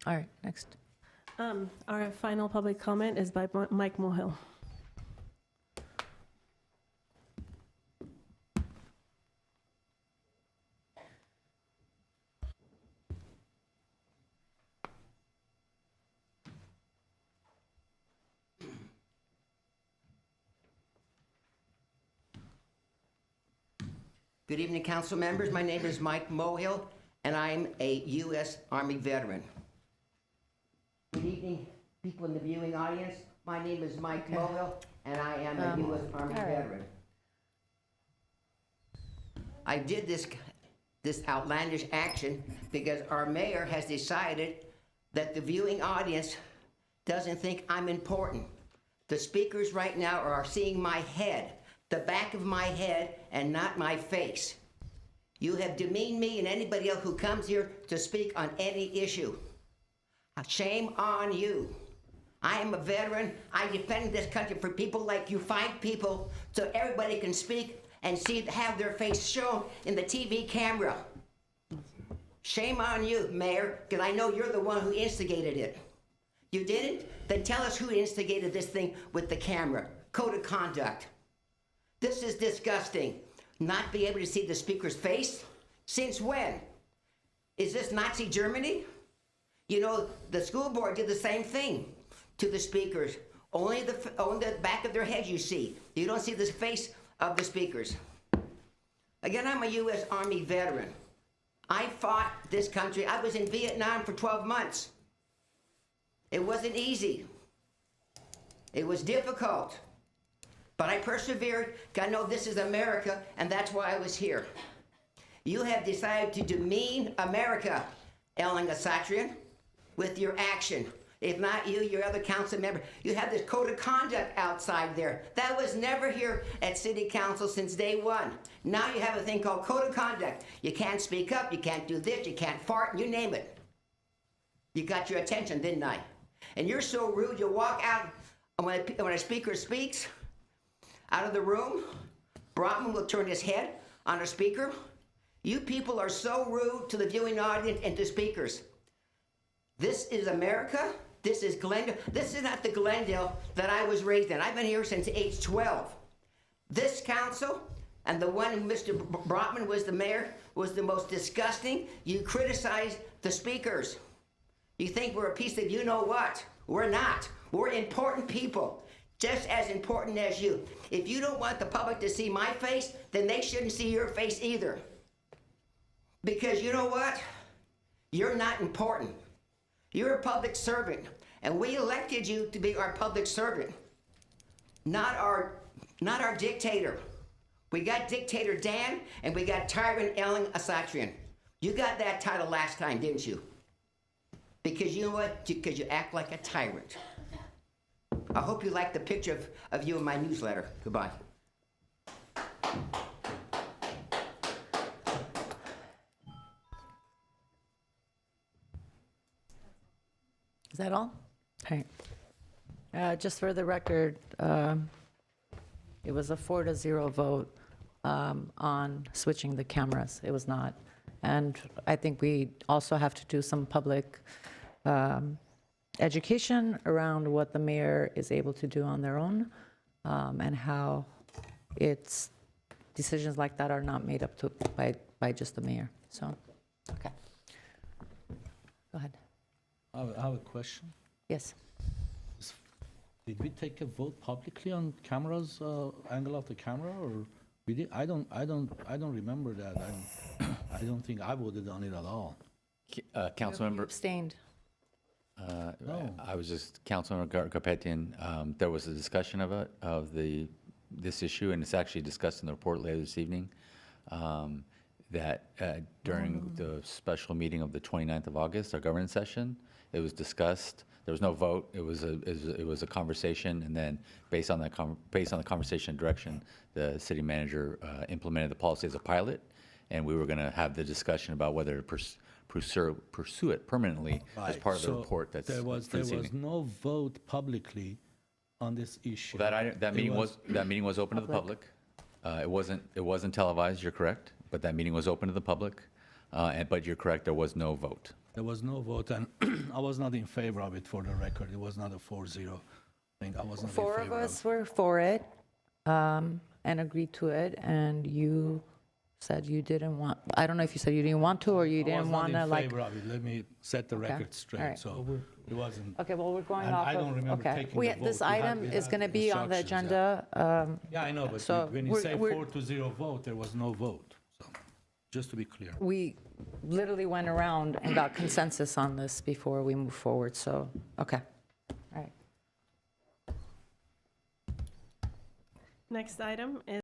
All right, next. Our final public comment is by Mike Mohill. Good evening, council members. My name is Mike Mohill, and I'm a U.S. Army veteran. Good evening, people in the viewing audience. My name is Mike Mohill, and I am a U.S. Army veteran. I did this outlandish action because our mayor has decided that the viewing audience doesn't think I'm important. The speakers right now are seeing my head, the back of my head, and not my face. You have demeaned me and anybody else who comes here to speak on any issue. Shame on you. I am a veteran. I defend this country for people like you, 5 people, so everybody can speak and have their face shown in the TV camera. Shame on you, Mayor, because I know you're the one who instigated it. You didn't? Then tell us who instigated this thing with the camera. Code of conduct. This is disgusting. Not be able to see the speaker's face? Since when? Is this Nazi Germany? You know, the school board did the same thing to the speakers. Only the back of their head you see. You don't see the face of the speakers. Again, I'm a U.S. Army veteran. I fought this country. I was in Vietnam for 12 months. It wasn't easy. It was difficult. But I persevered, because I know this is America, and that's why I was here. You have decided to demean America, Elen Asatryan, with your action. If not you, your other council member. You have this code of conduct outside there. That was never here at City Council since day one. Now you have a thing called code of conduct. You can't speak up, you can't do this, you can't fart, you name it. You got your attention, didn't I? And you're so rude, you walk out, and when a speaker speaks, out of the room, Brotman will turn his head on a speaker. You people are so rude to the viewing audience and to speakers. This is America. This is Glendale. This is not the Glendale that I was raised in. I've been here since age 12. This council and the one Mr. Brotman was the mayor was the most disgusting. You criticize the speakers. You think we're a piece of you-know-what. We're not. We're important people. Just as important as you. If you don't want the public to see my face, then they shouldn't see your face either. Because you know what? You're not important. You're a public servant, and we elected you to be our public servant, not our dictator. We got Dictator Dan, and we got Tyrant Elen Asatryan. You got that title last time, didn't you? Because you know what? Because you act like a tyrant. I hope you like the picture of you in my newsletter. Goodbye. Is that all? All right. Just for the record, it was a 4-0 vote on switching the cameras. It was not. And I think we also have to do some public education around what the mayor is able to do on their own, and how it's decisions like that are not made up to by just the mayor. So, okay. Go ahead. I have a question. Yes. Did we take a vote publicly on cameras, angle of the camera, or we did? I don't remember that. I don't think I voted on it at all. Councilmember. Abstained. No. I was just Councilmember Garpetian. There was a discussion of this issue, and it's actually discussed in the report later this evening. That during the special meeting of the 29th of August, our governance session, it was discussed. There was no vote. It was a conversation, and then based on the conversation and direction, the city manager implemented the policy as a pilot, and we were going to have the discussion about whether to pursue it permanently as part of the report. That's there was no vote publicly on this issue. That meeting was open to the public. It wasn't televised. You're correct, but that meeting was open to the public. But you're correct. There was no vote. There was no vote, and I was not in favor of it, for the record. It was not a 4-0 thing. I was not in favor Four of of it. us were for it and agreed to it, and you said you didn't want, I don't know if you said you didn't want to or you didn't want to, I was not like. in favor of it. Let me set the Okay. record All straight. right. So it wasn't. Okay, well, we're going And off of. I don't remember okay. taking the This vote. We had- item we is had going to be on the instructions, yeah. agenda. Yeah, I know, but So when you we're- say we're- 4-0 vote, there was no vote. So just to be clear. We literally went around and got consensus on this before we move forward, so, okay. All right. Next item is